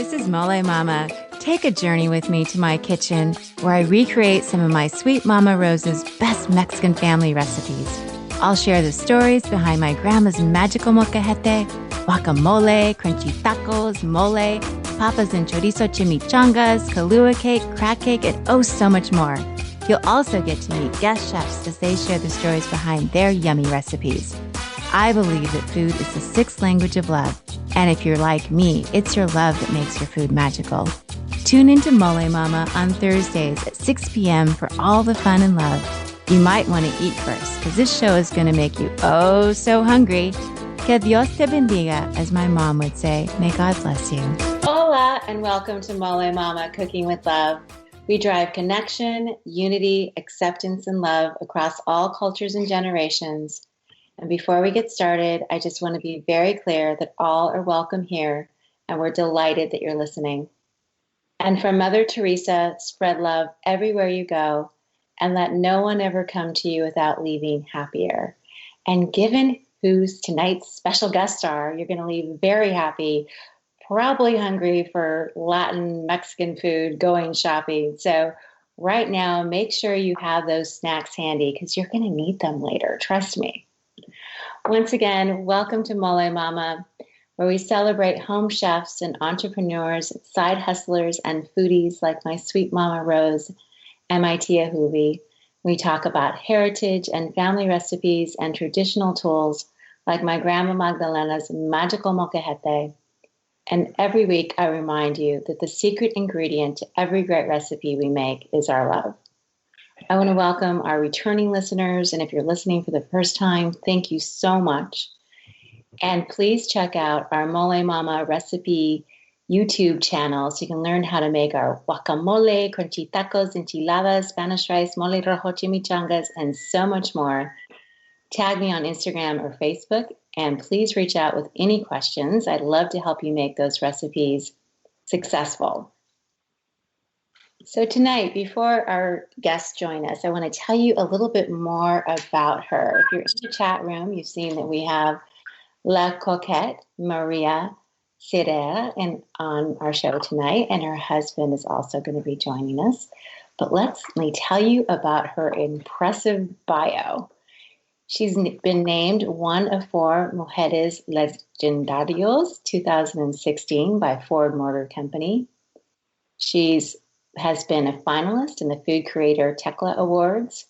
This is Molé Mama. Take a journey with me to my kitchen where I recreate some of my sweet Mama Rosa's best Mexican family recipes. I'll share the stories behind my grandma's magical molcajete, guacamole, crunchy tacos, mole, papas and chorizo chimichangas, Kahlua cake, crack cake, and oh, so much more. You'll also get to meet guest chefs as they share the stories behind their yummy recipes. I believe that food is the sixth language of love. And if you're like me, it's your love that makes your food magical. Tune into Molé Mama on Thursdays at 6 p.m. for all the fun and love. You might want to eat first, because this show is going to make you oh so hungry. Que Dios te bendiga, as my mom would say. May God bless you. Hola, and welcome to Molé Mama, Cooking with Love. We drive connection, unity, acceptance, and love across all cultures and generations. And before we get started, I just want to be very clear that all are welcome here, and we're delighted that you're listening. And from Mother Teresa, spread love everywhere you go, and let no one ever come to you without leaving happier. And given who's tonight's special guest star, you're going to leave very happy, probably hungry for Latin, Mexican food, going shopping. So right now, make sure you have those snacks handy because you're going to need them later. Trust me. Once again, welcome to Molé Mama, where we celebrate home chefs and entrepreneurs, side hustlers, and foodies like my sweet Mama Rose and my Tia Julie. We talk about heritage and family recipes and traditional tools like my Grandma Magdalena's magical molcajete. And every week I remind you that the secret ingredient to every great recipe we make is our love. I want to welcome our returning listeners, and if you're listening for the first time, thank you so much. And please check out our Molé Mama recipe YouTube channel so you can learn how to make our guacamole, crunchy tacos, enchiladas, Spanish rice, mole rojo, chimichangas, and so much more. Tag me on Instagram or Facebook, and please reach out with any questions. I'd love to help you make those recipes successful. So tonight, before our guests join us, I want to tell you a little bit more about her. If you're in the chat room, you've seen that we have La Cooquette, María on our show tonight, and her husband is also going to be joining us. But let me tell you about her impressive bio. She's been named one of 4 Mujeres Legendarios 2016 by Ford Motor Company. Has been a finalist in the Food Creator Tecla Awards.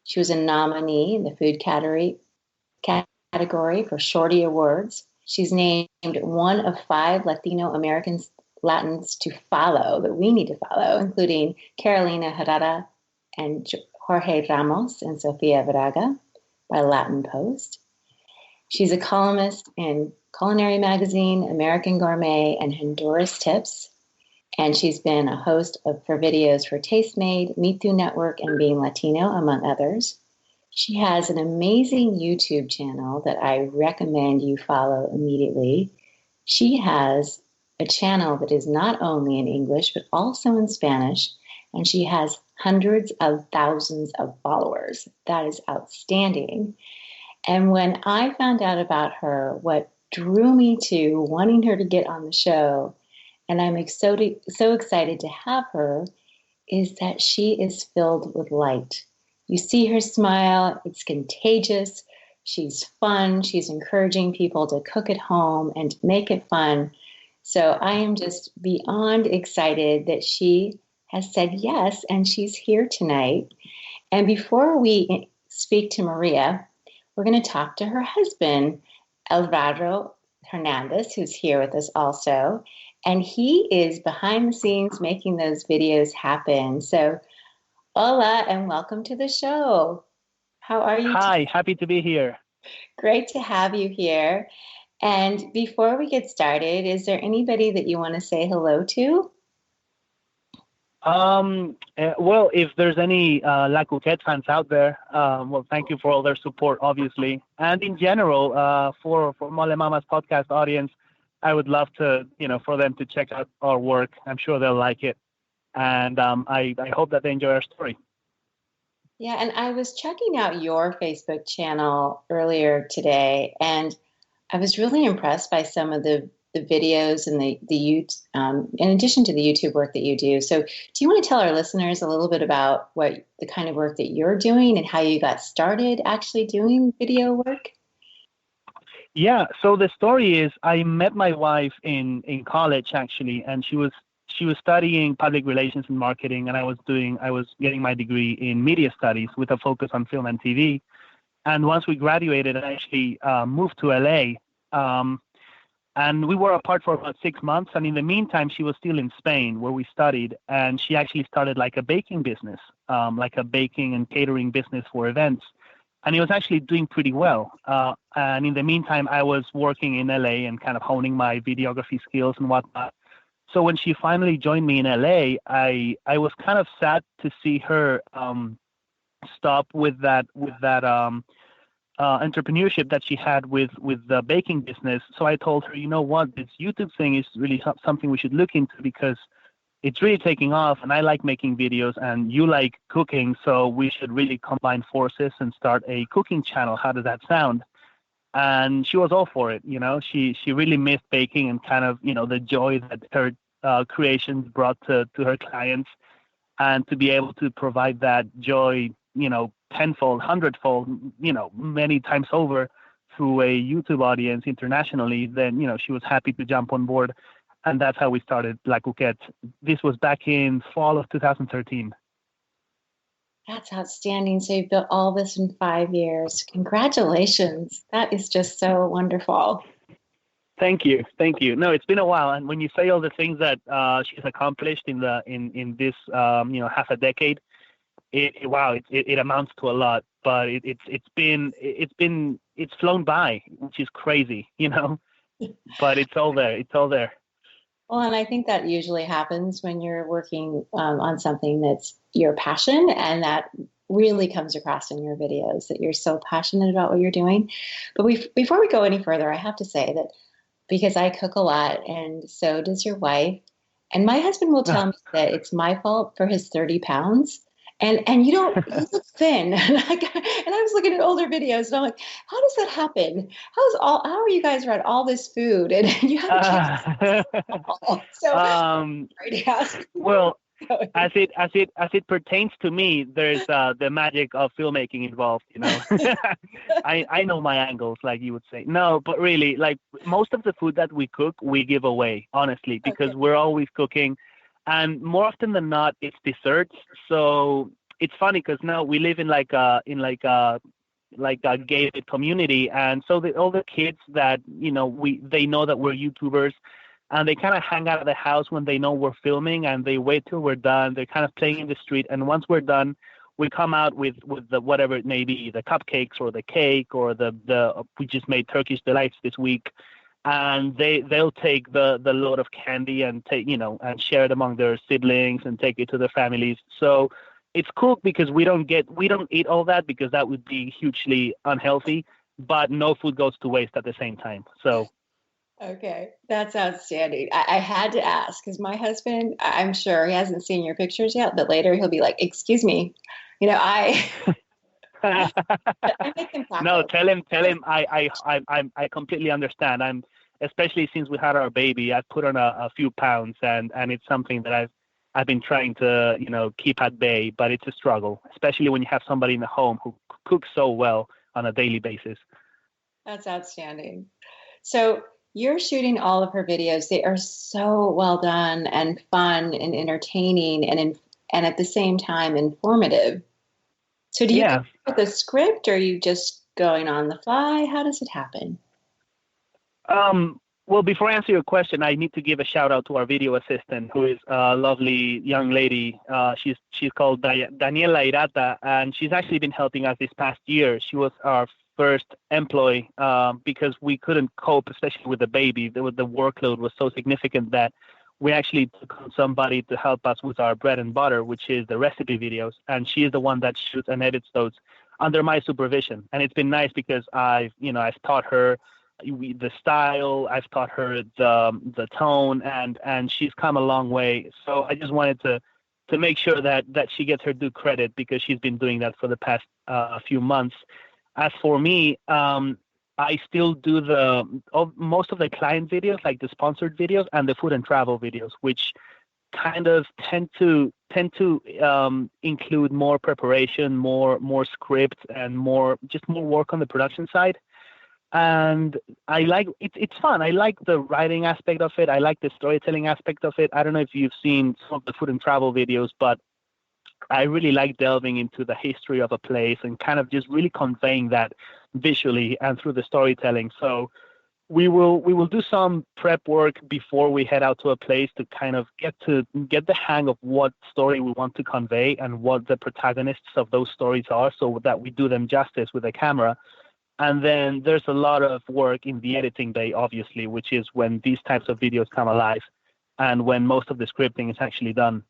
She was a nominee in the food category for Shorty Awards. She's named one of 5 Latino Latins to follow, that we need to follow, including Carolina Herrera and Jorge Ramos and Sofia Braga by Latin Post. She's a columnist in Culinary Magazine, American Gourmet, and Honduras Tips. And she's been a host for videos for Tastemade, Me Too Network, and Being Latino, among others. She has an amazing YouTube channel that I recommend you follow immediately. She has a channel that is not only in English, but also in Spanish, and she has hundreds of thousands of followers. That is outstanding. And when I found out about her, what drew me to wanting her to get on the show, and I'm so excited to have her, is that she is filled with light. You see her smile, it's contagious, she's fun, she's encouraging people to cook at home and make it fun. So I am just beyond excited that she has said yes, and she's here tonight. And before we speak to Maria, we're going to talk to her husband, Alvaro Hernández, who's here with us also. And he is behind the scenes making those videos happen. So, hola, and welcome to the show. How are you? Hi, happy to be here. Great to have you here. And before we get started, is there anybody that you want to say hello to? Well, if there's any La Cooquette fans out there, well, thank you for all their support, obviously. And in general, for Molé Mama's podcast audience, I would love to, for them to check out our work. I'm sure they'll like it. And I hope that they enjoy our story. Yeah, and I was checking out your Facebook channel earlier today, and I was really impressed by some of the the videos and in addition to the YouTube work that you do. So do you want to tell our listeners a little bit about what the kind of work that you're doing and how you got started actually doing video work? Yeah. So the story is I met my wife in college actually, and she was studying public relations and marketing, and I was getting my degree in media studies with a focus on film and TV. And once we graduated, I actually moved to LA. And we were apart for about 6 months. And in the meantime, she was still in Spain where we studied. And she actually started like a baking business, like a baking and catering business for events. And it was actually doing pretty well. And in the meantime, I was working in LA and kind of honing my videography skills and whatnot. So when she finally joined me in LA, I was kind of sad to see her stop with that entrepreneurship that she had with the baking business. So I told her, you know what, this YouTube thing is really something we should look into because it's really taking off, and I like making videos, and you like cooking, so we should really combine forces and start a cooking channel. How does that sound? And she was all for it. You know, she really missed baking and kind of, you know, the joy that her creations brought to her clients, and to be able to provide that joy, you know, tenfold, hundredfold, you know, many times over through a YouTube audience internationally, then, you know, she was happy to jump on board. And that's how we started La Cooquette. This was back in fall of 2013. That's outstanding. So you built all this in 5 years. Congratulations. That is just so wonderful. Thank you. No, it's been a while. And when you say all the things that she's accomplished in this you know, half a decade, it amounts to a lot. But it's flown by, which is crazy, you know. But it's all there. Well, and I think that usually happens when you're working on something that's your passion, and that really comes across in your videos, that you're so passionate about what you're doing. But before we go any further, I have to say that because I cook a lot, and so does your wife, and my husband will tell me that it's my fault for his 30 pounds. And you look thin. And I was looking at older videos, and I'm like, how does that happen? How are you guys around all this food and you haven't changed? So right, well, as it pertains to me, there's the magic of filmmaking involved, you know. I know my angles, like you would say. No, but really, like most of the food that we cook, we give away, honestly, because we're always cooking. And more often than not, it's desserts. So it's funny because now we live in like a gated community, and so all the kids that, you know, they know that we're YouTubers, and they kind of hang out of the house when they know we're filming, and they wait till we're done. They're kind of playing in the street, and once we're done, we come out with the whatever it may be, the cupcakes or the cake or the we just made Turkish delights this week. And they'll take the load of candy and and share it among their siblings and take it to their families. So it's cool because we don't eat all that because that would be hugely unhealthy, but no food goes to waste at the same time. So okay, that's outstanding. I had to ask because my husband, I'm sure he hasn't seen your pictures yet, but later he'll be like, excuse me, you know, I make him tacos. No, tell him I completely understand. Especially since we had our baby, I've put on a few pounds, and it's something that I've been trying to, you know, keep at bay, but it's a struggle, especially when you have somebody in the home who cooks so well on a daily basis. That's outstanding. So you're shooting all of her videos. They are so well done and fun and entertaining and at the same time informative. So do you come with a script, or are you just going on the fly? How does it happen? Well, before I answer your question, I need to give a shout out to our video assistant, who is a lovely young lady. She's called Daniela Irata, and she's actually been helping us this past year. She was our first employee because we couldn't cope, especially with the baby. The workload was so significant that we actually took on somebody to help us with our bread and butter, which is the recipe videos. And she is the one that shoots and edits those under my supervision. And it's been nice because I've taught her the style, I've taught her the tone, and she's come a long way. So I just wanted to make sure that she gets her due credit because she's been doing that for the past few months. As for me, I still do most of the client videos, like the sponsored videos and the food and travel videos, which kind of tend to include more preparation, more script, and more work on the production side. And I like it's fun. I like the writing aspect of it. I like the storytelling aspect of it. I don't know if you've seen some of the food and travel videos, but I really like delving into the history of a place and kind of just really conveying that visually and through the storytelling. So we will do some prep work before we head out to a place to kind of get the hang of what story we want to convey and what the protagonists of those stories are, so that we do them justice with the camera. And then there's a lot of work in the editing bay, obviously, which is when these types of videos come alive and when most of the scripting is actually done.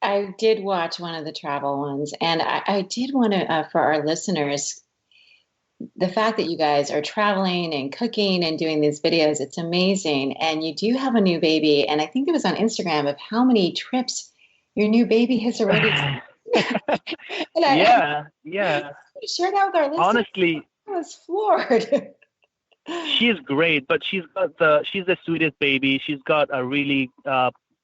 I did watch one of the travel ones, and I did want to, for our listeners, the fact that you guys are traveling and cooking and doing these videos, it's amazing. And you do have a new baby. And I think it was on Instagram of how many trips your new baby has already. Yeah. Share that with our listeners. Honestly, I was floored. She's great, but she's the sweetest baby. She's got a really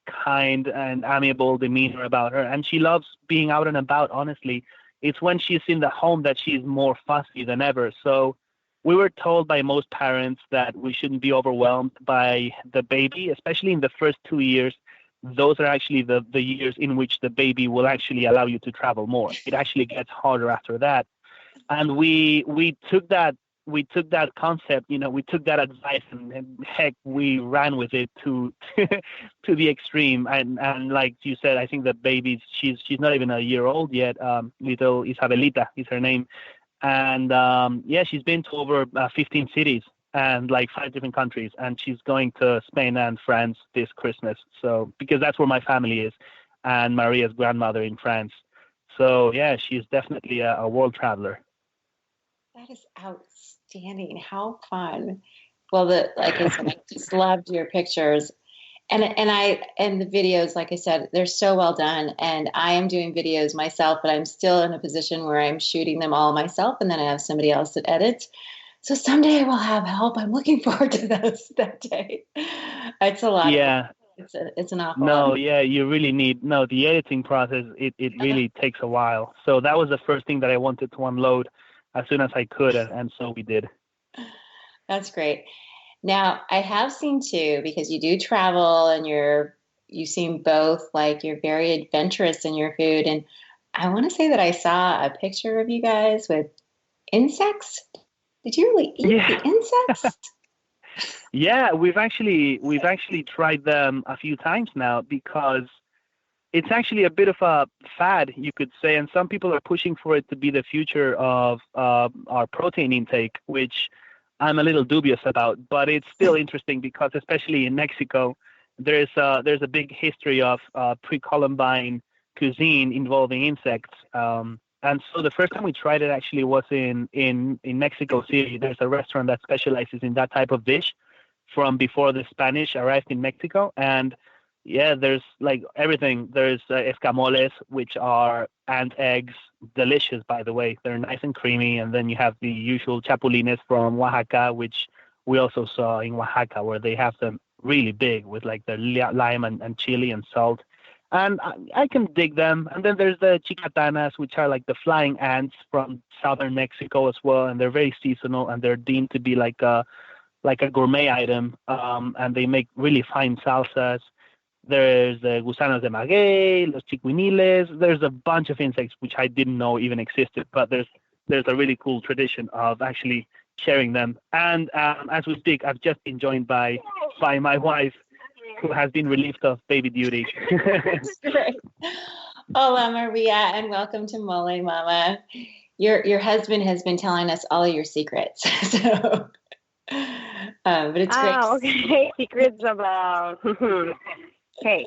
kind and amiable demeanor about her, and she loves being out and about, honestly. It's when she's in the home that she's more fussy than ever. So we were told by most parents that we shouldn't be overwhelmed by the baby, especially in the first 2 years. Those are actually the years in which the baby will actually allow you to travel more. It actually gets harder after that. And we took that concept, we took that advice, and heck, we ran with it to to the extreme. And like you said, I think the baby, she's not even a year old yet. Little Isabelita is her name, and she's been to over 15 cities and like 5 different countries, and she's going to Spain and France this Christmas. So because that's where my family is, and Maria's grandmother in France. So yeah, she's definitely a world traveler. That is outstanding. How fun. Well, like I said, I just loved your pictures. And the videos, like I said, they're so well done. And I am doing videos myself, but I'm still in a position where I'm shooting them all myself, and then I have somebody else that edits. So someday I will have help. I'm looking forward to that day. It's a lot. Yeah. It's an awful No, lot. yeah, you really need the editing process. It really takes a while. So that was the first thing that I wanted to unload as soon as I could, and so we did. That's great. Now, I have seen too, because you do travel and you seem both like you're very adventurous in your food. And I want to say that I saw a picture of you guys with insects. Did you really eat the insects? Yeah, we've actually tried them a few times now, because it's actually a bit of a fad, you could say, and some people are pushing for it to be the future of our protein intake, which I'm a little dubious about. But it's still interesting because, especially in Mexico, there's a big history of pre-Columbine cuisine involving insects. And so the first time we tried it actually was in Mexico City. There's a restaurant that specializes in that type of dish from before the Spanish arrived in Mexico. And yeah, there's like everything. There's escamoles, which are ant eggs, delicious, by the way. They're nice and creamy. And then you have the usual chapulines from Oaxaca, which we also saw in Oaxaca, where they have them really big with like the lime and chili and salt. And I can dig them. And then there's the chicatanas, which are like the flying ants from southern Mexico as well. And they're very seasonal, and they're deemed to be like a gourmet item. And they make really fine salsas. There's the gusanos de maguey, los chiquiniles. There's a bunch of insects which I didn't know even existed, but there's a really cool tradition of actually sharing them. And as we speak, I've just been joined by my wife, who has been relieved of baby duty. Great. Hola, Maria, and welcome to Molé Mama. Your husband has been telling us all of your secrets, so but it's great. Oh, okay. Secrets about. Okay.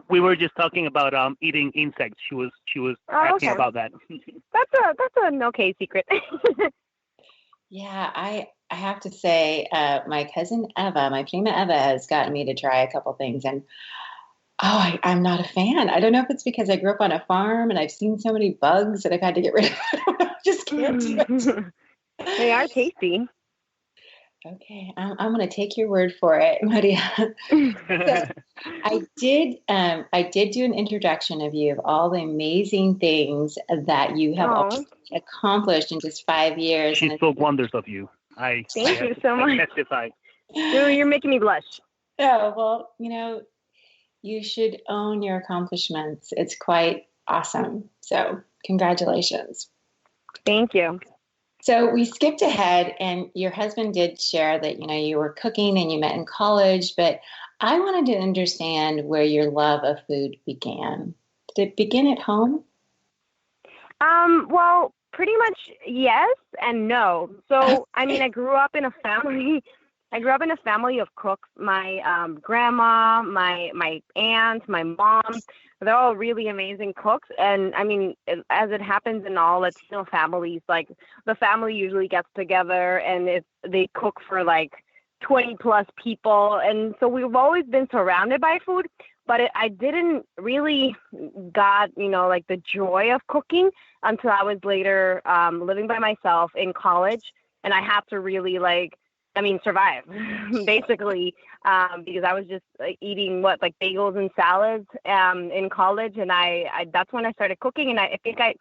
We were just talking about eating insects. She was asking about that. That's an okay secret. Yeah, I have to say, my cousin Eva, my prima Eva, has gotten me to try a couple things, and I'm not a fan. I don't know if it's because I grew up on a farm and I've seen so many bugs that I've had to get rid of. Just can't do it. They are tasty. Okay, I'm going to take your word for it, Maria. So I did do an introduction of you of all the amazing things that you have accomplished in just 5 years. She spoke wonders of you. Thank you so much. I testify. You're making me blush. Oh, well, you should own your accomplishments. It's quite awesome. So congratulations. Thank you. So we skipped ahead, and your husband did share that, you were cooking and you met in college, but I wanted to understand where your love of food began. Did it begin at home? Well, pretty much yes and no. So, I mean, I grew up in a family of cooks. My grandma, my aunt, my mom, they're all really amazing cooks. And I mean, as it happens in all Latino families, like the family usually gets together and they cook for like 20 plus people. And so we've always been surrounded by food, but I didn't really got, like the joy of cooking until I was later living by myself in college. And I had to really survive basically, because I was just eating bagels and salads in college, and I that's when I started cooking, and I think I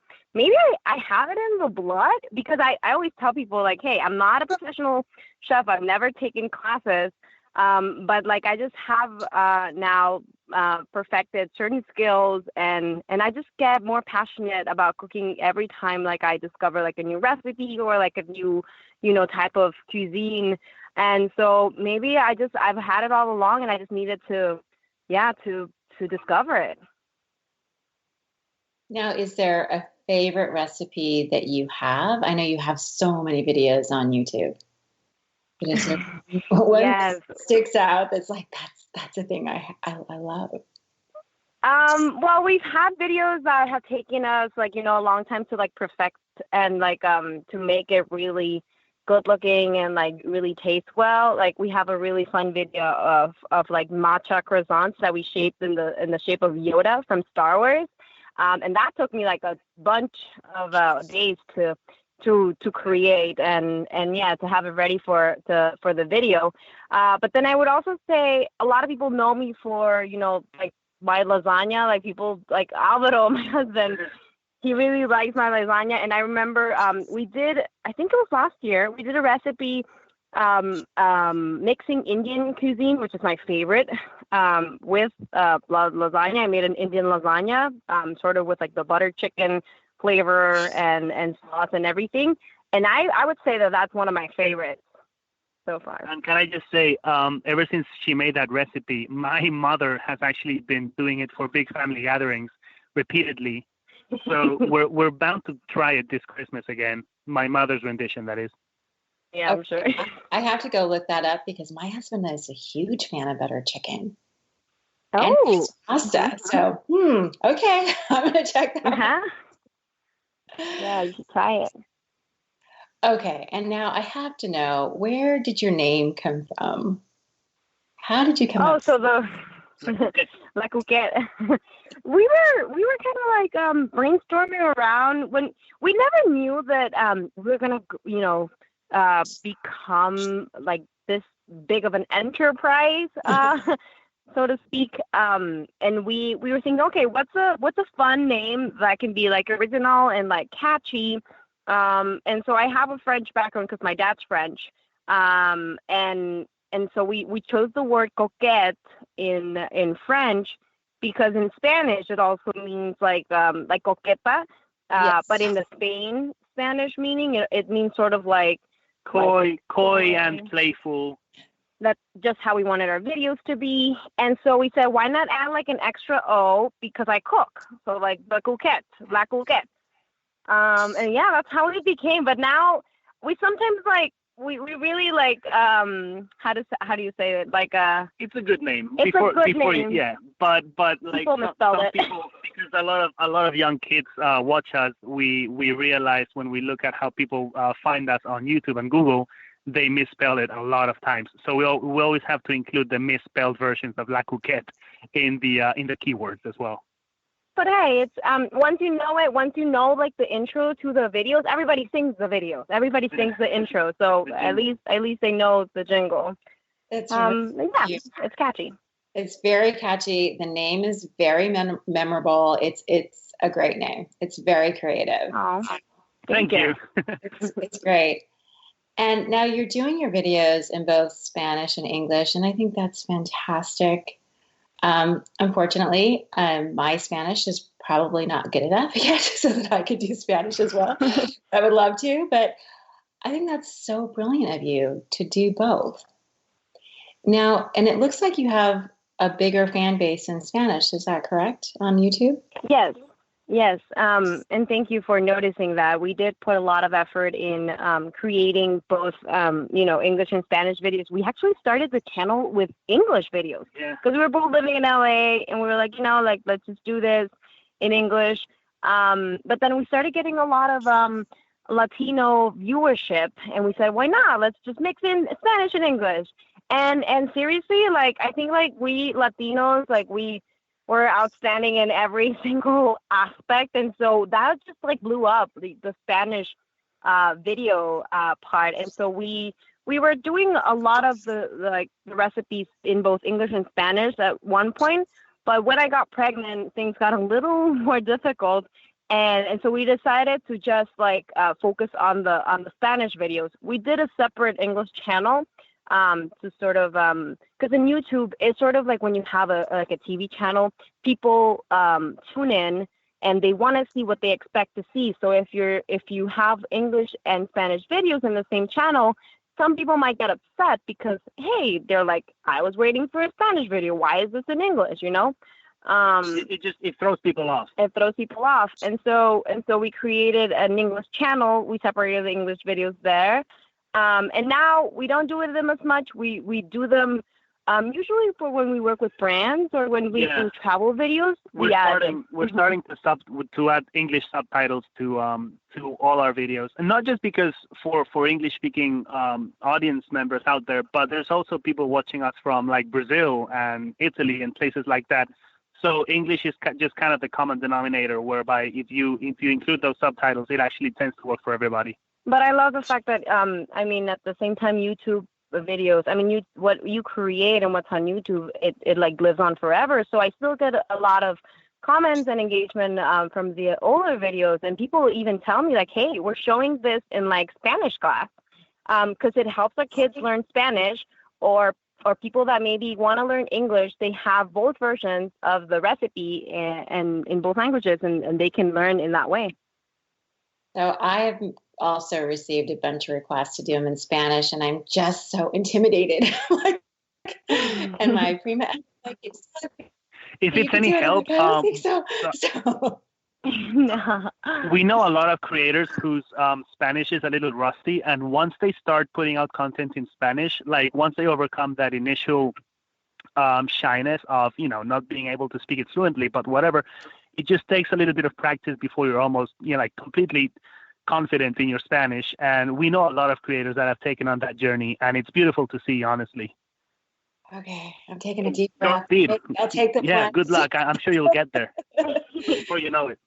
have it in the blood, because I always tell people hey, I'm not a professional chef, I've never taken classes, but I just have now perfected certain skills, and I just get more passionate about cooking every time I discover a new recipe or a new type of cuisine. And so maybe I've had it all along, and I just needed to discover it. Now, is there a favorite recipe that you have? I know you have so many videos on YouTube. But is there one that sticks out that's that's a thing I love? Well, we've had videos that have taken us a long time to perfect and to make it really good looking and really taste well. We have a really fun video of matcha croissants that we shaped in the shape of Yoda from Star Wars, and that took me a bunch of days to create and to have it ready for the video. But then I would also say a lot of people know me for my lasagna. People Alvaro, my husband, he really likes my lasagna. And I remember we did, I think it was last year, we did a recipe mixing Indian cuisine, which is my favorite, with lasagna. I made an Indian lasagna, sort of with the butter chicken flavor and sauce and everything. And I would say that's one of my favorites so far. And can I just say, ever since she made that recipe, my mother has actually been doing it for big family gatherings repeatedly. So we're bound to try it this Christmas again. My mother's rendition, that is. Yeah, I'm sure. I have to go look that up, because my husband is a huge fan of butter chicken. Oh. And pasta. So, okay. I'm going to check that out. Yeah, you should try it. Okay, and now I have to know, where did your name come from? How did you come up? Oh, so the La Cooquette. we were kind of brainstorming around when we never knew that we were gonna become this big of an enterprise, so to speak. And we were thinking, okay, what's a fun name that can be original and catchy. And so I have a French background because my dad's French. And so we chose the word coquette in French, because in Spanish it also means like coqueta, Yes. but in the Spanish meaning it means sort of coy and playful. That's just how we wanted our videos to be. And so we said, why not add an extra O, because I cook. So the Cooquette, La Cooquette. And yeah, that's how it became. But now we sometimes we really how do you say it? It's a good name. It's a good name. Yeah, but people some people, because a lot of young kids watch us. We realize when we look at how people find us on YouTube and Google, they misspell it a lot of times. So we always have to include the misspelled versions of La Cooquette in the keywords as well. But hey, it's once you know it, once you know like the intro to the videos, everybody sings the videos. Everybody sings the intro, so at least they know the jingle. It's yeah, it's catchy. It's very catchy. The name is very memorable. It's a great name. It's very creative. Oh, thank you. It's great. And now you're doing your videos in both Spanish and English, and I think that's fantastic. Unfortunately, my Spanish is probably not good enough yet so that I could do Spanish as well. I would love to, but I think that's so brilliant of you to do both. Now, and it looks like you have a bigger fan base in Spanish. Is that correct on YouTube? Yes. And thank you for noticing that. We did put a lot of effort in creating both, English and Spanish videos. We actually started the channel with English videos because we were both living in LA and we were like, let's just do this in English. But then we started getting a lot of Latino viewership and we said, why not? Let's just mix in Spanish and English. And seriously, like, I think like we Latinos, like we're outstanding in every single aspect. And so that just like blew up the Spanish video part. And so we were doing a lot of the recipes in both English and Spanish at one point. But when I got pregnant, things got a little more difficult. And so we decided to just focus on the Spanish videos. We did a separate English channel to sort of, because in YouTube, it's sort of like when you have a TV channel, people tune in and they want to see what they expect to see. So if you have English and Spanish videos in the same channel, some people might get upset because, hey, they're like, I was waiting for a Spanish video. Why is this in English? It throws people off. It throws people off. And so we created an English channel. We separated the English videos there. And now we don't do them as much. We do them usually for when we work with brands or when we do travel videos. We're starting to add English subtitles to all our videos, and not just because for English speaking audience members out there, but there's also people watching us from like Brazil and Italy and places like that. So English is just kind of the common denominator, whereby if you include those subtitles, it actually tends to work for everybody. But I love the fact that, at the same time, YouTube videos, what you create and what's on YouTube, it like lives on forever. So I still get a lot of comments and engagement from the older videos. And people even tell me like, hey, we're showing this in like Spanish class because it helps our kids learn Spanish or people that maybe want to learn English. They have both versions of the recipe and in both languages and they can learn in that way. So I have also received a bunch of requests to do them in Spanish, and I'm just so intimidated. And my prima, like, if it's any help, we know a lot of creators whose Spanish is a little rusty, and once they start putting out content in Spanish, like once they overcome that initial shyness of not being able to speak it fluently, but whatever. It just takes a little bit of practice before you're almost, completely confident in your Spanish. And we know a lot of creators that have taken on that journey, and it's beautiful to see, honestly. Okay, I'm taking a deep breath. I'll take the breath. Good luck. I'm sure you'll get there before you know it.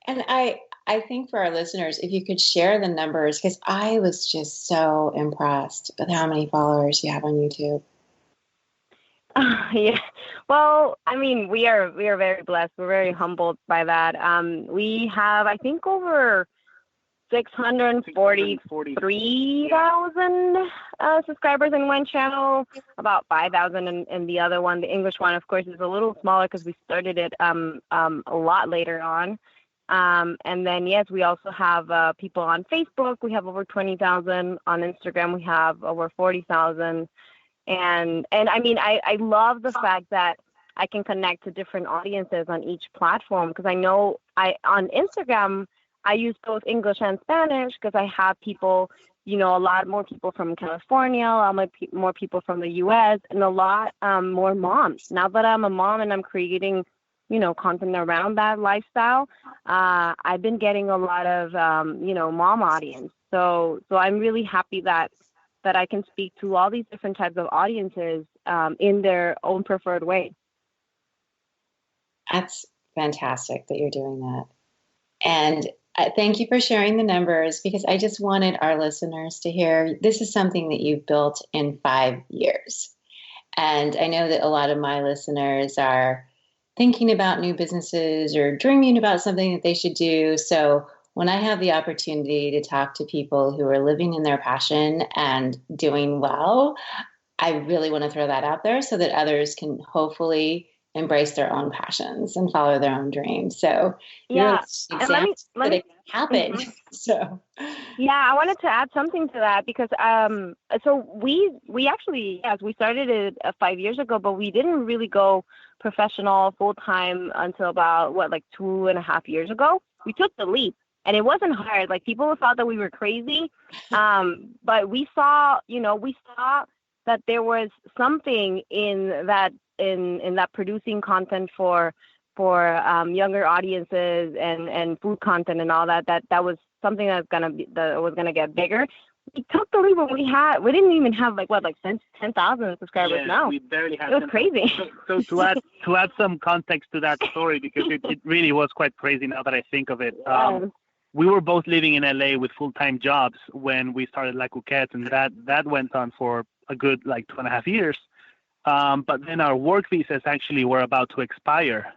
And I think for our listeners, if you could share the numbers, because I was just so impressed with how many followers you have on YouTube. Yeah. Well, we are very blessed. We're very humbled by that. We have, I think, over 643,000 subscribers in one channel, about 5,000 in the other one. The English one, of course, is a little smaller because we started it a lot later on. And then, yes, we also have people on Facebook. We have over 20,000. On Instagram, we have over 40,000. And I love the fact that I can connect to different audiences on each platform because I know on Instagram, I use both English and Spanish because I have people, a lot more people from California, a lot more people from the U.S., and a lot more moms. Now that I'm a mom and I'm creating, content around that lifestyle, I've been getting a lot of, mom audience. So I'm really happy that I can speak to all these different types of audiences in their own preferred way. That's fantastic that you're doing that. And thank you for sharing the numbers, because I just wanted our listeners to hear this is something that you've built in 5 years. And I know that a lot of my listeners are thinking about new businesses or dreaming about something that they should do. So when I have the opportunity to talk to people who are living in their passion and doing well, I really want to throw that out there so that others can hopefully embrace their own passions and follow their own dreams. So you're an example that it can happen. Mm-hmm. So yeah, I wanted to add something to that, because so we actually, yes, we started it 5 years ago, but we didn't really go professional full time until about like 2.5 years ago. We took the leap, and it wasn't hard. Like, people thought that we were crazy, but we saw that there was something in that producing content for younger audiences and food content and all that was something that was gonna get bigger. We took the leap when we didn't even have 10,000 subscribers. Yeah, we barely had. It was crazy. So to add some context to that story, because it really was quite crazy now that I think of it. We were both living in LA with full-time jobs when we started La Cooquette, and that went on for a good 2.5 years. But then our work visas actually were about to expire,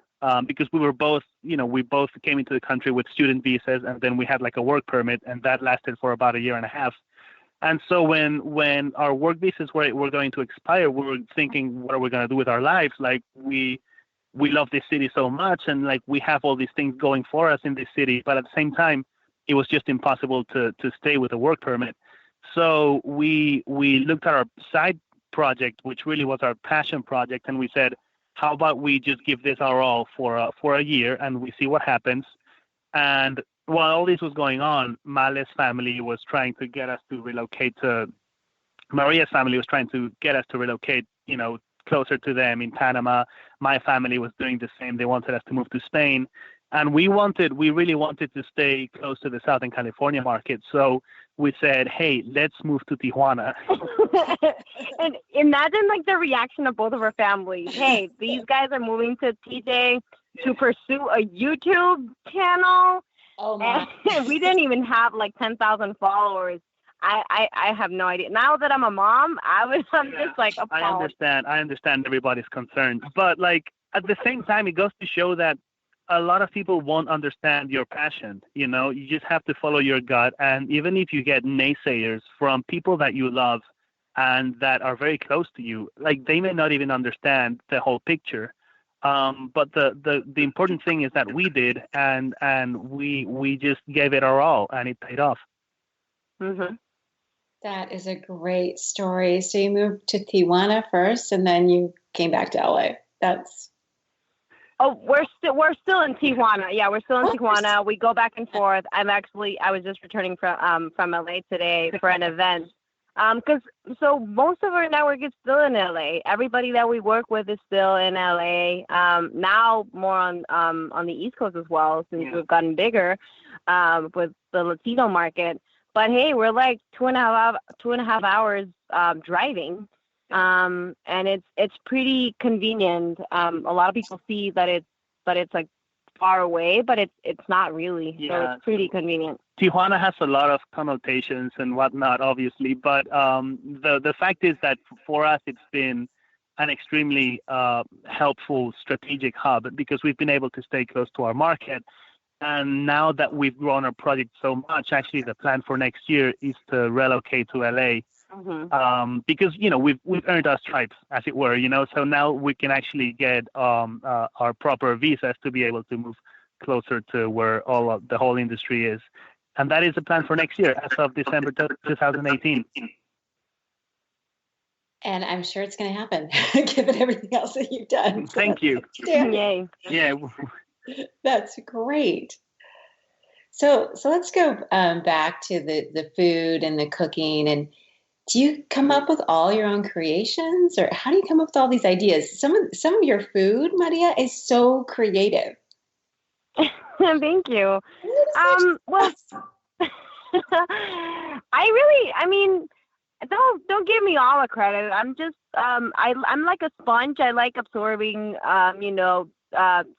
because we were both, we both came into the country with student visas, and then we had a work permit, and that lasted for about 1.5 years. And so when our work visas were going to expire, we were thinking, what are we going to do with our lives? We love this city so much, and we have all these things going for us in this city, but at the same time, it was just impossible to stay with a work permit. So we looked at our side project, which really was our passion project, and we said, how about we just give this our all for a year, and we see what happens. And while all this was going on, Male's family was trying to get us to relocate to Maria's family was trying to get us to relocate, closer to them in Panama. My family was doing the same. They wanted us to move to Spain. And we really wanted to stay close to the Southern California market. So we said, hey, let's move to Tijuana. And imagine the reaction of both of our families. Hey, these guys are moving to TJ to pursue a YouTube channel. Oh my. And we didn't even have 10,000 followers. I have no idea. Now that I'm a mom, I'm just appalled. I understand everybody's concerns, but at the same time, it goes to show that a lot of people won't understand your passion. You just have to follow your gut. And even if you get naysayers from people that you love and that are very close to you, they may not even understand the whole picture. But the important thing is that we did, and we just gave it our all, and it paid off. Mm-hmm. That is a great story. So you moved to Tijuana first, and then you came back to LA. Oh, we're still in Tijuana. Yeah, we're still in Tijuana. We go back and forth. I was just returning from LA today for an event. So most of our network is still in LA. Everybody that we work with is still in LA. Now more on the East Coast as well, since we've gotten bigger with the Latino market. But hey, we're 2.5 hours driving. And it's pretty convenient. A lot of people see that it's far away, but it's not really. Yeah, so it's pretty convenient. Tijuana has a lot of connotations and whatnot, obviously, but the fact is that for us, it's been an extremely helpful strategic hub, because we've been able to stay close to our market. And now that we've grown our project so much, actually the plan for next year is to relocate to LA. Mm-hmm. Because we've earned our stripes, as it were, so now we can actually get our proper visas to be able to move closer to where the whole industry is, and that is the plan for next year, as of December 2018. And I'm sure it's going to happen, given everything else that you've done. Thank you. Yay! Yeah, that's great. So let's go back to the food and the cooking. And do you come up with all your own creations, or how do you come up with all these ideas? Some of your food, Maria, is so creative. Thank you. Well, don't give me all the credit. I'm just I'm like a sponge. I like absorbing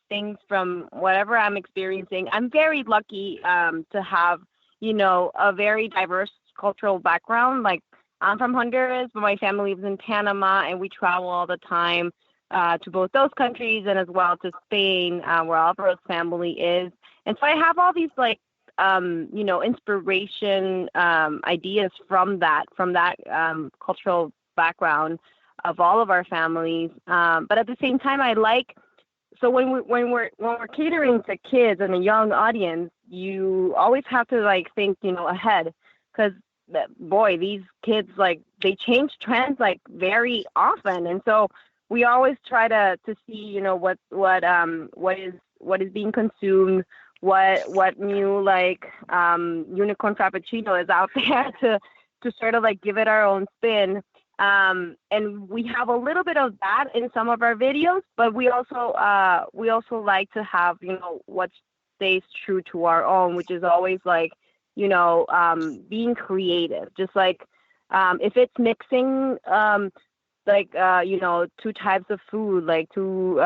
things from whatever I'm experiencing. I'm very lucky to have, a very diverse cultural background. Like, I'm from Honduras, but my family lives in Panama, and we travel all the time to both those countries and as well to Spain, where Alvaro's family is. And so I have all these inspiration ideas from that cultural background of all of our families. But at the same time, so when we're catering to kids and a young audience, you always have to think, ahead, because boy, these kids, they change trends very often. And so we always try to see, what is being consumed, what new unicorn frappuccino is out there to sort of give it our own spin. And we have a little bit of that in some of our videos, but we also like to have, what stays true to our own, which is always being creative. Just if it's mixing two types of food, two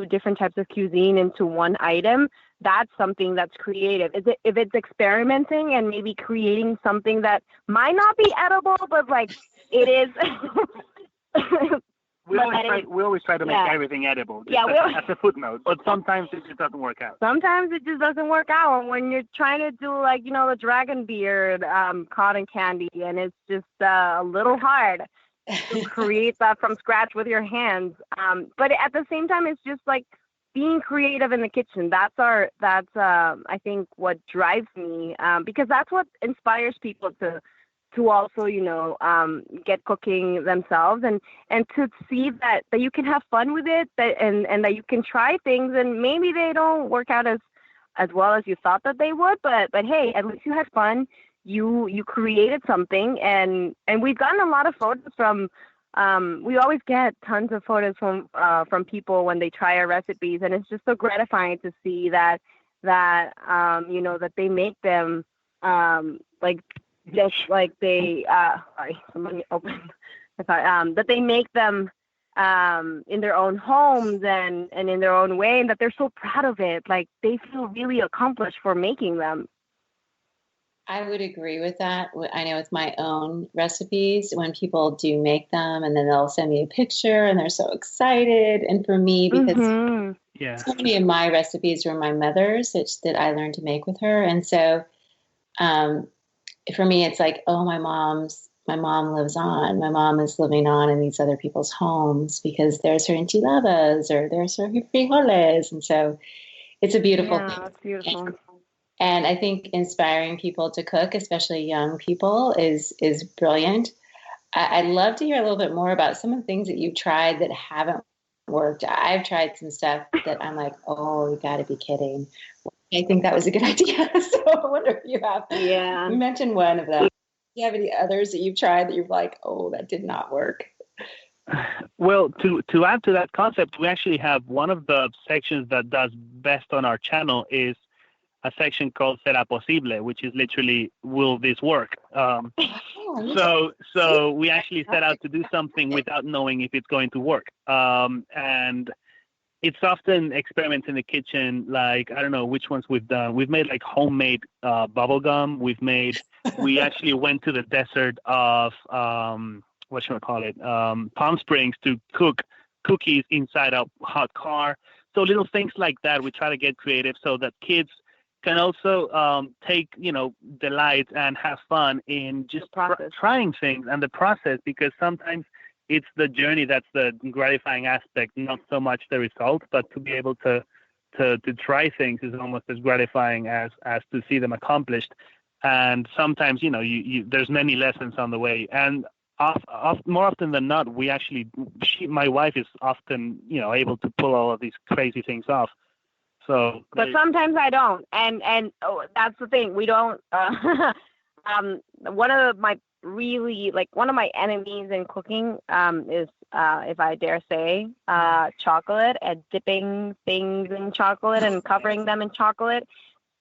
different types of cuisine into one item, that's something that's creative. If it's experimenting and maybe creating something that might not be edible, but it is. We always try to make everything edible. As a footnote, but sometimes it just doesn't work out. Sometimes it just doesn't work out. And when you're trying to do the dragon beard cotton candy, and it's just a little hard to create that from scratch with your hands. But at the same time, it's just being creative in the kitchen. That's I think what drives me, because that's what inspires people to also, get cooking themselves and to see that you can have fun with it, and that you can try things, and maybe they don't work out as well as you thought that they would, but hey, at least you had fun. You created something, and we've gotten a lot of photos from, we always get tons of photos from people when they try our recipes, and it's just so gratifying to see that that they make them just like they sorry, somebody opened. That they make them in their own homes and in their own way, and that they're so proud of it. They feel really accomplished for making them. I would agree with that. I know with my own recipes, when people do make them and then they'll send me a picture and they're so excited. And for me, because so many of my recipes were my mother's that I learned to make with her. And so for me, it's my mom lives on. My mom is living on in these other people's homes because there's her enchiladas or there's her frijoles. And so it's a beautiful thing. It's beautiful. And I think inspiring people to cook, especially young people, is brilliant. I'd love to hear a little bit more about some of the things that you've tried that haven't worked. I've tried some stuff that I'm oh, you got to be kidding. I think that was a good idea. So I wonder if you have. Yeah. You mentioned one of them. Do you have any others that you've tried that you're oh, that did not work? Well, to add to that concept, we actually have one of the sections that does best on our channel is a section called Será Posible, which is literally, will this work? So we actually set out to do something without knowing if it's going to work. And it's often experiments in the kitchen, I don't know which ones we've done. We've made homemade bubble gum. We actually went to the desert of, what should I call it? Palm Springs to cook cookies inside a hot car. So little things like that. We try to get creative so that kids can also take, delight and have fun in just trying things and the process, because sometimes it's the journey that's the gratifying aspect, not so much the result, but to be able to try things is almost as gratifying as to see them accomplished. And sometimes, there's many lessons on the way. And more often than not, my wife is often, able to pull all of these crazy things off. So, but sometimes I don't, and that's the thing. We don't. One of my enemies in cooking is, if I dare say, chocolate, and dipping things in chocolate and covering them in chocolate.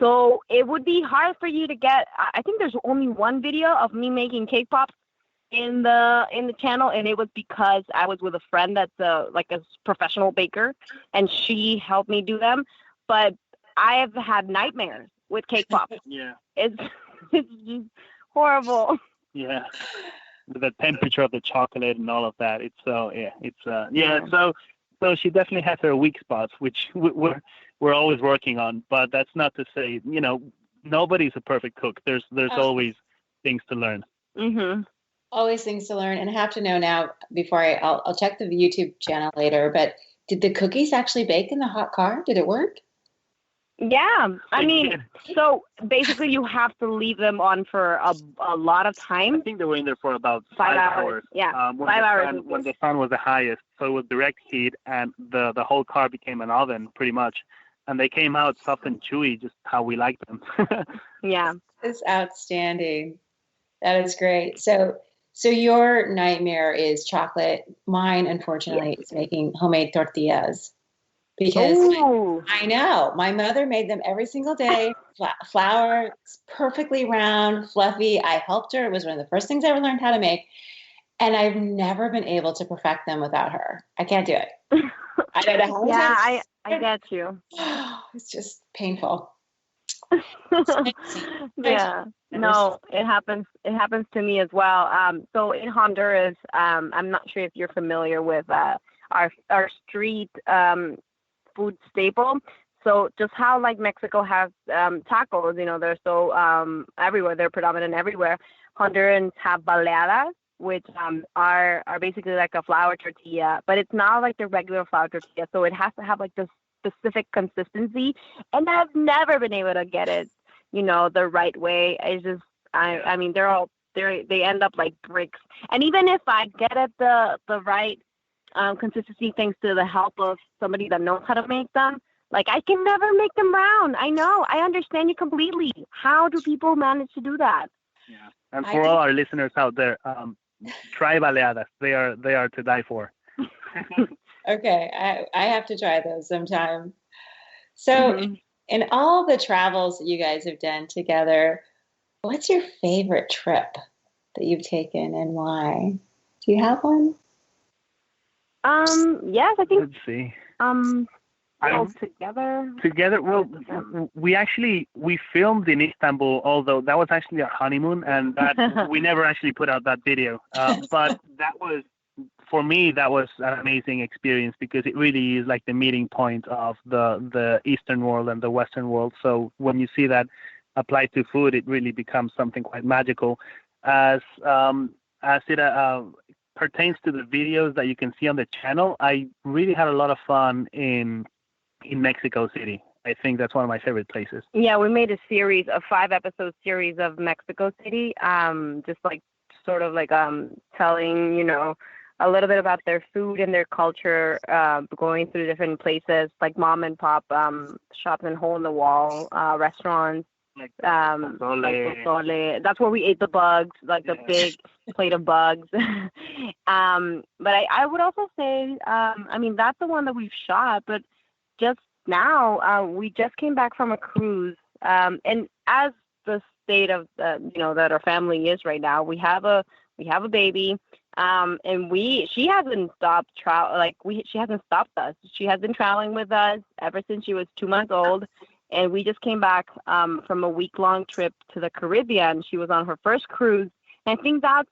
So it would be hard for you to get. I think there's only one video of me making cake pops in the channel, and it was because I was with a friend that's a professional baker, and she helped me do them. But I have had nightmares with cake pops. Yeah. It's just horrible. Yeah. The temperature of the chocolate and all of that. So she definitely has her weak spots, which we're always working on. But that's not to say, nobody's a perfect cook. There's always things to learn. Mm-hmm. Always things to learn. And I have to know now before I'll check the YouTube channel later, but did the cookies actually bake in the hot car? Did it work? Yeah. I mean, so basically you have to leave them on for a lot of time. I think they were in there for about 5 hours. Yeah, 5 hours. When the sun was the highest, so it was direct heat, and the whole car became an oven pretty much. And they came out soft and chewy, just how we like them. Yeah. It's outstanding. That is great. So your nightmare is chocolate. Mine, unfortunately, is making homemade tortillas. Because I know my mother made them every single day. Flour, perfectly round, fluffy. I helped her. It was one of the first things I ever learned how to make. And I've never been able to perfect them without her. I can't do it. I don't know how. Yeah, I get you. It's just painful. Yeah. No, it happens. It happens to me as well. So in Honduras, I'm not sure if you're familiar with our street food staple. So just how like Mexico has tacos, they're so everywhere. They're predominant everywhere. Hondurans have baleadas, which are basically like a flour tortilla, but it's not like the regular flour tortilla. So it has to have like this specific consistency, and I've never been able to get it, the right way. It's just, I mean, they end up like bricks. And even if I get it the right consistency, thanks to the help of somebody that knows how to make them, like I can never make them round. I know, I understand you completely. How do people manage to do that? Yeah, and for all our listeners out there, try baleadas. They are to die for. Okay, I have to try those sometime. So, in all the travels that you guys have done together, what's your favorite trip that you've taken and why? Do you have one? Yes, I think. Let's see. Together. Well, we filmed in Istanbul, although that was actually our honeymoon, and that we never actually put out that video. But that was, for me, that was an amazing experience because it really is like the meeting point of the Eastern world and the Western world. So when you see that applied to food, it really becomes something quite magical. As it pertains to the videos that you can see on the channel, I really had a lot of fun in Mexico City. I think that's one of my favorite places. Yeah, we made a 5-episode series of Mexico City, just like sort of like telling, a little bit about their food and their culture, going through different places like mom and pop shops and hole in the wall restaurants. Like pozole. That's where we ate the bugs, like the big plate of bugs. But I would also say, I mean, that's the one that we've shot, but just now, we just came back from a cruise. And as the state of, that our family is right now, we have a baby. And she hasn't stopped she hasn't stopped us. She has been traveling with us ever since she was 2 months old. And we just came back from a week-long trip to the Caribbean. She was on her first cruise. And I think that's,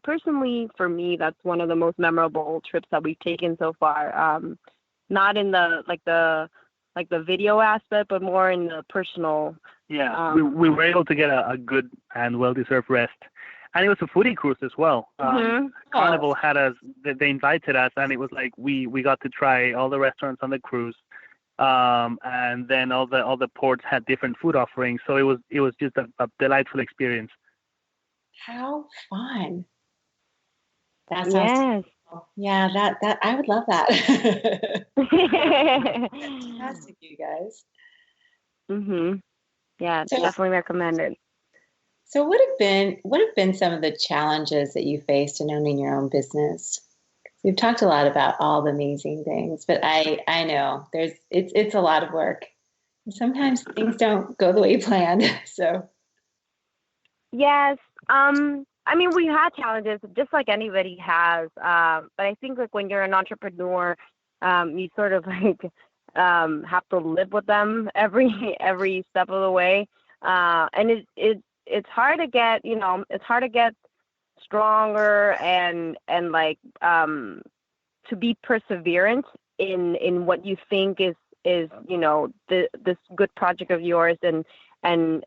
personally, for me, that's one of the most memorable trips that we've taken so far. Not in the video aspect, but more in the personal. Yeah, we were able to get a good and well-deserved rest. And it was a foodie cruise as well. Carnival had us, they invited us, and it was like we got to try all the restaurants on the cruise. And then all the ports had different food offerings, so it was just a delightful experience. How fun! That sounds yeah. That I would love that. Fantastic, you guys. Yeah, so, definitely recommend it. So, what have been some of the challenges that you faced in owning your own business? We've talked a lot about all the amazing things, but I know it's a lot of work. Sometimes things don't go the way you planned. So yes, I mean, we had challenges just like anybody has. But I think like when you're an entrepreneur, you sort of like have to live with them every step of the way. And it's hard to get, it's hard to get stronger and like to be perseverant in what you think is this good project of yours, and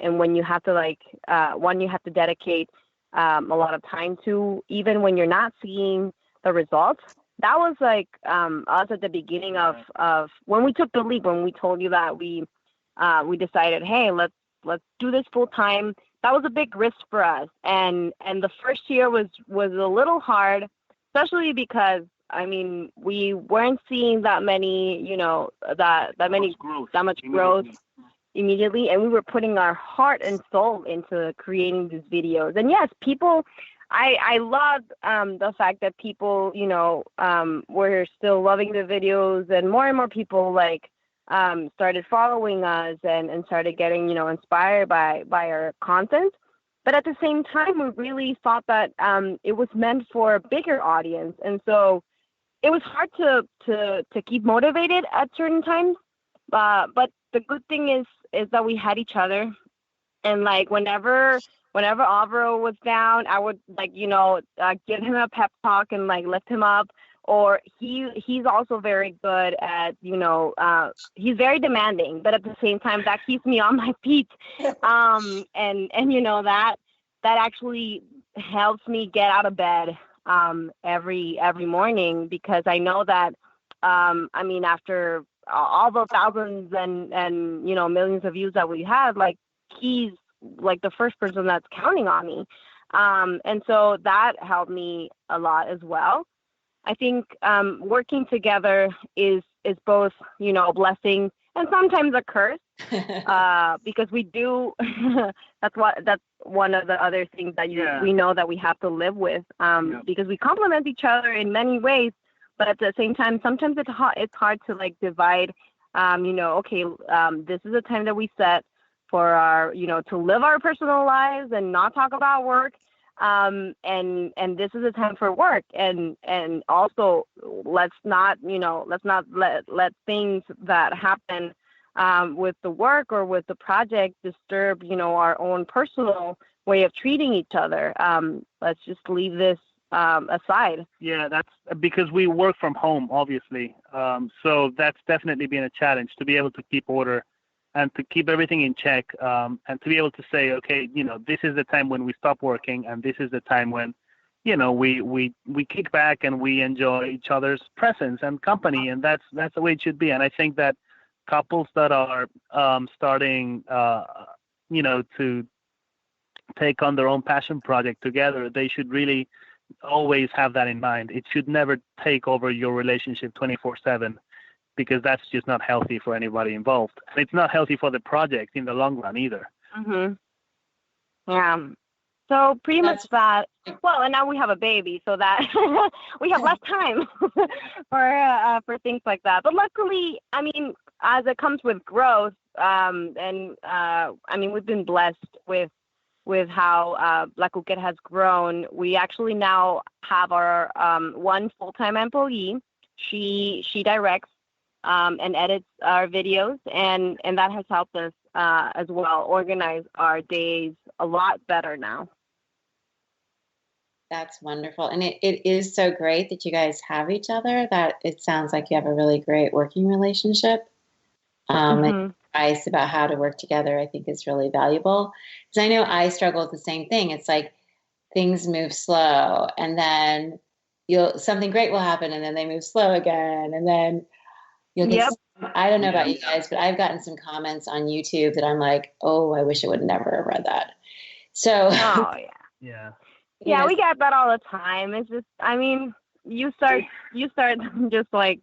when you have to like you have to dedicate a lot of time to, even when you're not seeing the results. That was like us at the beginning of when we took the leap, when we told you that we decided, hey, let's do this full time. That was a big risk for us, and the first year was a little hard, especially because I mean we weren't seeing that many, that much growth immediately, and we were putting our heart and soul into creating these videos. And yes, people, I love the fact that people, were still loving the videos, and more people like started following us and started getting, inspired by our content. But at the same time, we really thought that it was meant for a bigger audience. And so it was hard to keep motivated at certain times. But the good thing is that we had each other. And like whenever Alvaro was down, I would like, give him a pep talk and like lift him up. Or he's also very good at, he's very demanding, but at the same time that keeps me on my feet. And that actually helps me get out of bed every morning, because I know that after all the thousands and millions of views that we had, like he's like the first person that's counting on me. And so that helped me a lot as well. I think working together is both, a blessing and sometimes a curse, because we do. That's one of the other things that we know that we have to live with, because we complement each other in many ways. But at the same time, sometimes it's hard to like divide. This is a time that we set for our, to live our personal lives and not talk about work. And this is a time for work, and also let's not let things that happen with the work or with the project disturb our own personal way of treating each other. Let's just leave this aside. Yeah, that's because we work from home, obviously. So that's definitely been a challenge to be able to keep order and to keep everything in check, and to be able to say, okay, this is the time when we stop working, and this is the time when, we kick back and we enjoy each other's presence and company, and that's the way it should be. And I think that couples that are starting, to take on their own passion project together, they should really always have that in mind. It should never take over your relationship 24/7. Because that's just not healthy for anybody involved. And it's not healthy for the project in the long run either. Mm-hmm. Yeah. So pretty much that. Well, and now we have a baby, so that we have less time for things like that. But luckily, I mean, as it comes with growth, we've been blessed with how La Cooquette has grown. We actually now have our one full-time employee. She directs and edits our videos, and that has helped us as well organize our days a lot better now. That's wonderful. And it is so great that you guys have each other, that it sounds like you have a really great working relationship. And advice about how to work together, I think, is really valuable. Because I know I struggle with the same thing. It's like things move slow, and then something great will happen, and then they move slow again, and then I don't know about you guys, but I've gotten some comments on YouTube that I'm like, oh, I wish I would never have read that. So, yeah, we get that all the time. It's just, I mean, you start just like,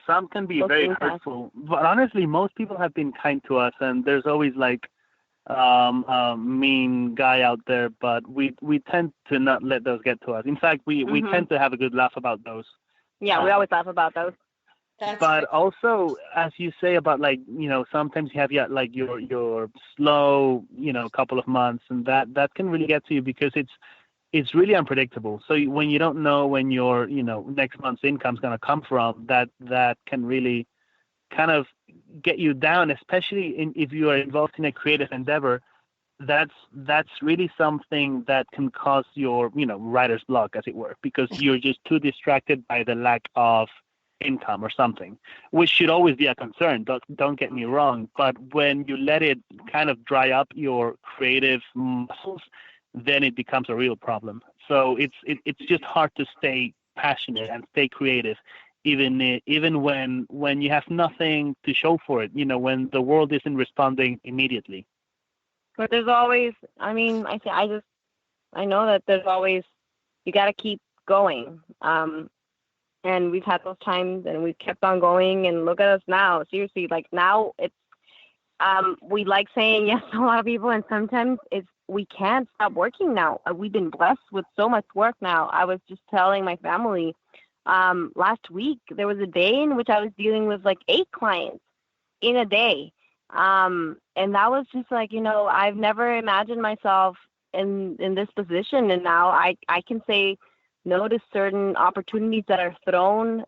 some can be very hurtful, but honestly, most people have been kind to us, and there's always like a mean guy out there, but we tend to not let those get to us. In fact, we tend to have a good laugh about those. Yeah, we always laugh about those. But also, as you say about like, sometimes you have like your slow, couple of months, and that can really get to you because it's really unpredictable. So when you don't know when your, next month's income is going to come from, that can really kind of get you down, especially if you are involved in a creative endeavor. That's really something that can cause your, writer's block, as it were, because you're just too distracted by the lack of income or something, which should always be a concern. Don't get me wrong, but when you let it kind of dry up your creative muscles, then it becomes a real problem. So it's just hard to stay passionate and stay creative, even when you have nothing to show for it. When the world isn't responding immediately. But there's always, I know that there's always, you got to keep going. And we've had those times and we've kept on going, and look at us now. Seriously, like now it's, we like saying yes to a lot of people, and sometimes we can't stop working now. We've been blessed with so much work now. I was just telling my family, last week, there was a day in which I was dealing with like 8 clients in a day. And that was just like, I've never imagined myself in this position. And now I can say no to certain opportunities that are thrown,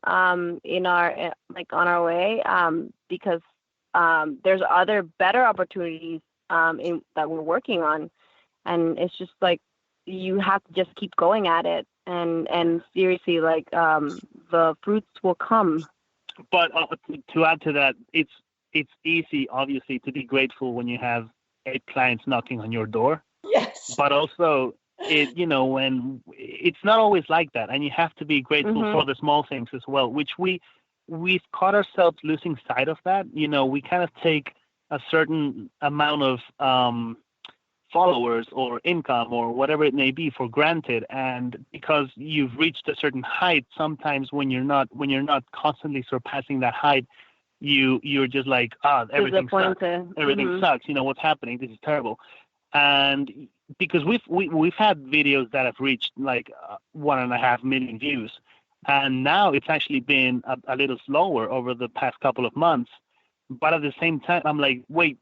in our, like on our way, because, there's other better opportunities, that we're working on. And it's just like, you have to just keep going at it. And seriously, like, the fruits will come. But to add to that, it's easy, obviously, to be grateful when you have 8 clients knocking on your door. Yes. But also, when it's not always like that, and you have to be grateful for the small things as well, which we've caught ourselves losing sight of that. We kind of take a certain amount of followers or income or whatever it may be for granted, and because you've reached a certain height, sometimes when you're not constantly surpassing that height, you're just like, everything sucks. Everything sucks. What's happening? This is terrible. And because we've had videos that have reached like 1.5 million views, and now it's actually been a little slower over the past couple of months. But at the same time, I'm like, wait,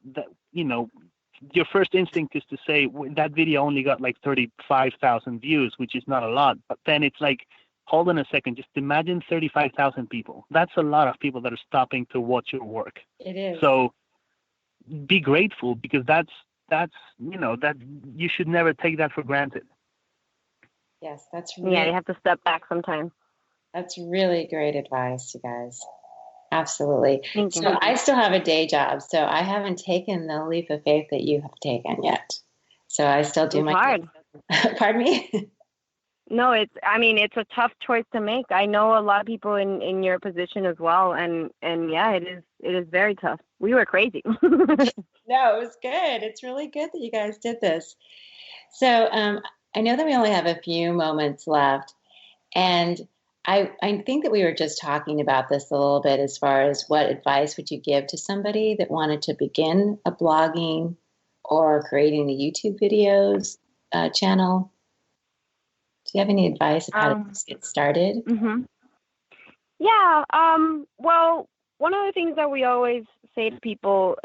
your first instinct is to say that video only got like 35,000 views, which is not a lot. But then it's like, hold on a second, just imagine 35,000 people. That's a lot of people that are stopping to watch your work. It is. So be grateful, because that's that you should never take that for granted. Yes, that's really, you have to step back sometimes. That's really great advice, you guys. Absolutely. So I still have a day job, so I haven't taken the leap of faith that you have taken yet. So I still do my hard. Pardon me? No, it's a tough choice to make. I know a lot of people in your position as well, and yeah, it is very tough. We were crazy. No, it was good. It's really good that you guys did this. So I know that we only have a few moments left, and I think that we were just talking about this a little bit as far as what advice would you give to somebody that wanted to begin a blogging or creating a YouTube videos channel? Do you have any advice of how to get started? Mm-hmm. Yeah. Well, one of the things that we always say to people,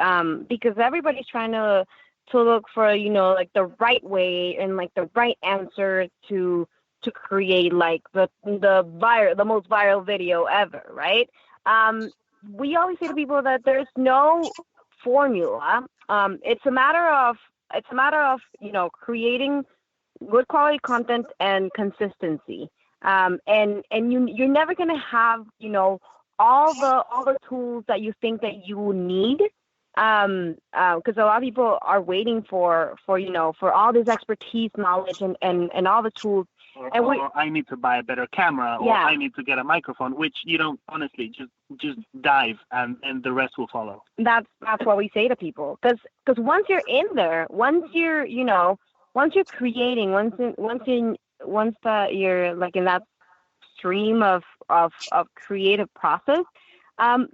because everybody's trying to look for, like the right way and like the right answer to create like the most viral video ever, right? We always say to people that there's no formula. It's a matter of creating good quality content and consistency. And you're never gonna have all the tools that you think that you need. Because a lot of people are waiting for all this expertise, knowledge, and all the tools. Or I need to buy a better camera, or I need to get a microphone, which you don't, honestly, just dive and the rest will follow. That's what we say to people. Because once you're in there, once you're creating, once that you're like in that stream of creative process,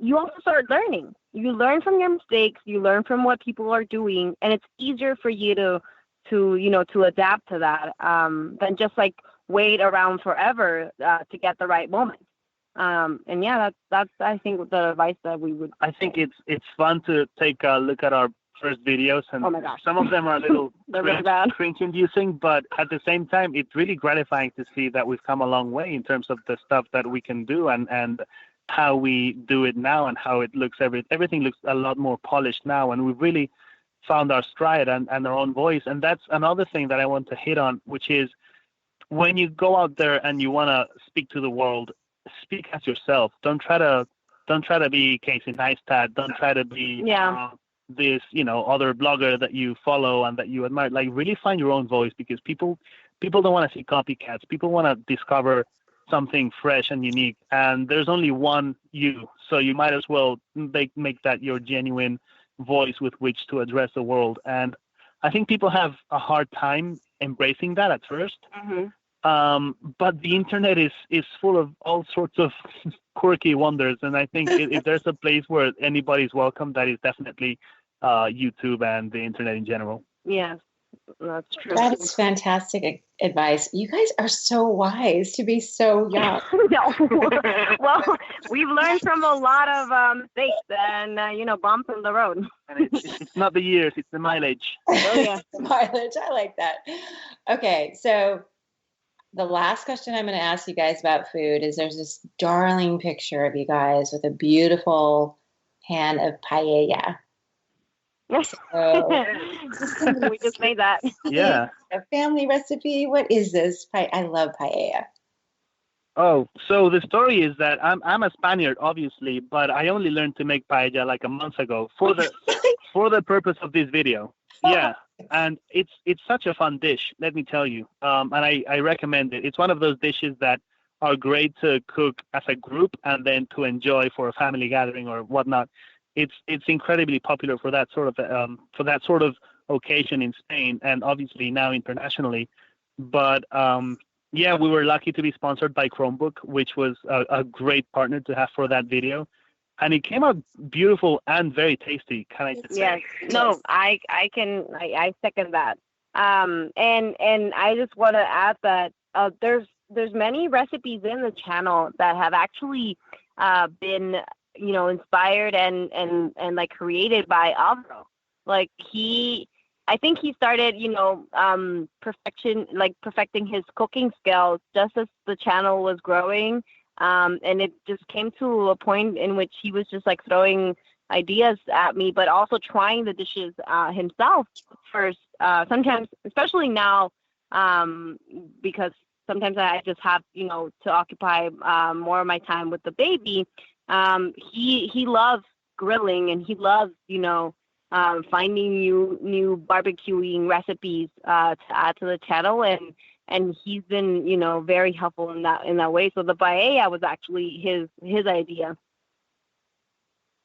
you also start learning. You learn from your mistakes, you learn from what people are doing, and it's easier for you to adapt to that than just like wait around forever to get the right moment. And yeah, that's I think the advice that we would. I think it's fun to take a look at our first videos, and oh my gosh, some of them are a little really bad. cringe-inducing, but at the same time, it's really gratifying to see that we've come a long way in terms of the stuff that we can do and how we do it now and how it looks. Everything looks a lot more polished now, and we've really found our stride and our own voice. And that's another thing that I want to hit on, which is when you go out there and you want to speak to the world, speak as yourself. Don't try to be Casey Neistat. Don't try to be this, other blogger that you follow and that you admire. Like, really find your own voice, because people don't want to see copycats. People want to discover something fresh and unique. And there's only one you, so you might as well make that your genuine voice with which to address the world. And I think people have a hard time embracing that at first. But the internet is full of all sorts of quirky wonders, and I think if there's a place where anybody's welcome, that is definitely YouTube and the internet in general. Yes, that's true. That is fantastic advice. You guys are so wise to be so young. No, well, we've learned from a lot of mistakes and bumps in the road. And it's not the years; it's the mileage. Oh yeah, the mileage. I like that. Okay, so the last question I'm going to ask you guys about food is, there's this darling picture of you guys with a beautiful pan of paella. So, we just made that. Yeah. A family recipe. What is this? I love paella. Oh, so the story is that I'm a Spaniard, obviously, but I only learned to make paella like a month ago for the purpose of this video. Yeah. And it's such a fun dish, let me tell you. And I recommend it. It's one of those dishes that are great to cook as a group and then to enjoy for a family gathering or whatnot. It's incredibly popular for that sort of occasion in Spain, and obviously now internationally. But yeah, we were lucky to be sponsored by Chromebook, which was a great partner to have for that video. And it came out beautiful and very tasty. Can I just say? Yes. No, I second that. And I just want to add that there's many recipes in the channel that have actually been inspired and like created by Alvaro. Like I think he started perfecting his cooking skills just as the channel was growing. And it just came to a point in which he was just like throwing ideas at me, but also trying the dishes himself first. Sometimes, especially now, because sometimes I just have, to occupy more of my time with the baby. He loves grilling, and he loves, finding new barbecuing recipes to add to the channel, and he's been, very helpful in that way. So the paella was actually his idea.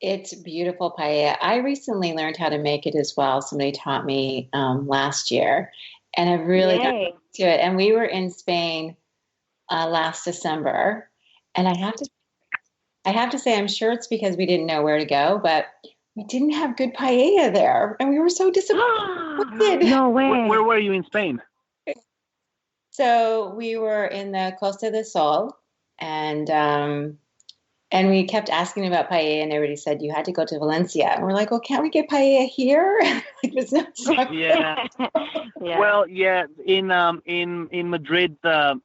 It's beautiful paella. I recently learned how to make it as well. Somebody taught me last year, and I've really got to it. And we were in Spain last December, and I have to say, I'm sure it's because we didn't know where to go, but we didn't have good paella there, and we were so disappointed. No way. Where were you in Spain? So we were in the Costa del Sol, and we kept asking about paella, and everybody said you had to go to Valencia. And we're like, well, can't we get paella here? There's no Yeah. Yeah. Well, yeah. In Madrid,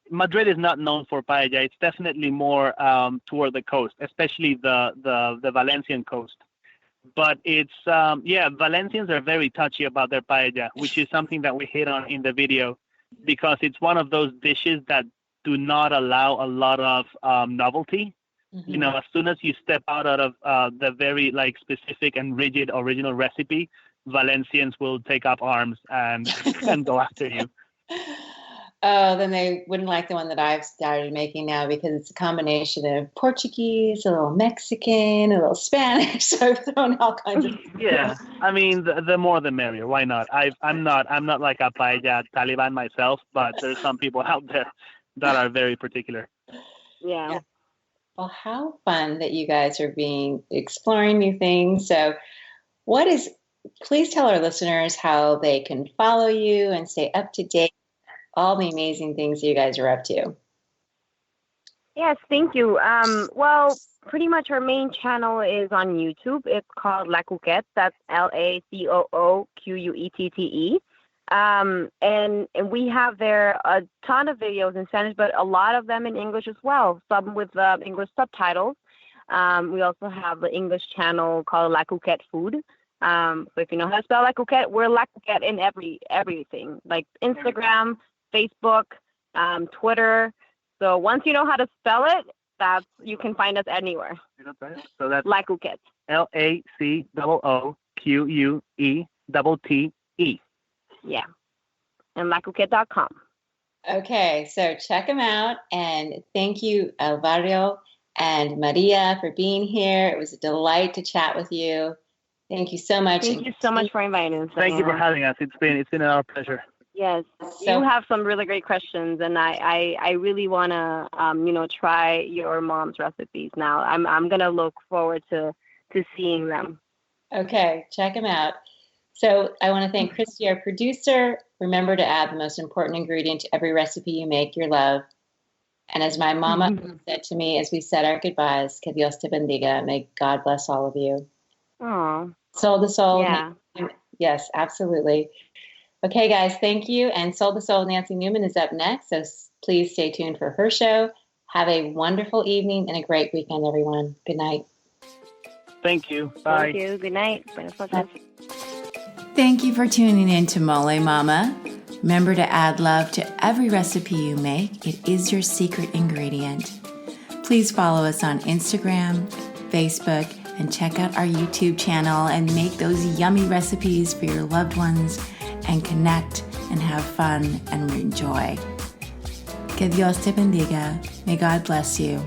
Madrid is not known for paella. It's definitely more toward the coast, especially the Valencian coast. But it's Valencians are very touchy about their paella, which is something that we hit on in the video, because it's one of those dishes that do not allow a lot of novelty. Mm-hmm. As soon as you step out of the very specific and rigid original recipe, Valencians will take up arms and go after you. Oh, then they wouldn't like the one that I've started making now, because it's a combination of Portuguese, a little Mexican, a little Spanish. So I've thrown all kinds of. Yeah, I mean, the more the merrier. Why not? I'm not like a paella Taliban myself, but there's some people out there that are very particular. Yeah. Well, how fun that you guys are exploring new things. So please tell our listeners how they can follow you and stay up to date, all the amazing things you guys are up to. Yes, thank you. Well, pretty much our main channel is on YouTube. It's called La Cooquette. That's LACOOQUETTE. And we have there a ton of videos in Spanish, but a lot of them in English as well, some with English subtitles. We also have the English channel called La Cooquette Food. So if you know how to spell La Cooquette, we're La Cooquette in everything, like Instagram, Facebook, Twitter. So once you know how to spell it, you can find us anywhere. So that's La Cooquette. LACOOQUETTE. Yeah. And lacooquette.com. Okay, so check them out. And thank you, Alvaro and Maria, for being here. It was a delight to chat with you. Thank you so much. Thank you so much for inviting us. Thank you for having us. It's been our pleasure. Yes, you have some really great questions, and I really want to try your mom's recipes now. I'm gonna look forward to seeing them. Okay, check them out. So I want to thank Christy, our producer. Remember to add the most important ingredient to every recipe you make, your love. And as my mama said to me as we said our goodbyes, que Dios te bendiga. May God bless all of you. Oh, Soul to soul. Yeah. Yes, absolutely. Okay, guys, thank you. And Soul to Soul Nancy Newman is up next, so please stay tuned for her show. Have a wonderful evening and a great weekend, everyone. Good night. Thank you. Bye. Thank you. Good night. Bye. Thank you for tuning in to Molé Mama. Remember to add love to every recipe you make. It is your secret ingredient. Please follow us on Instagram, Facebook, and check out our YouTube channel and make those yummy recipes for your loved ones and connect and have fun and enjoy. Que Dios te bendiga. May God bless you.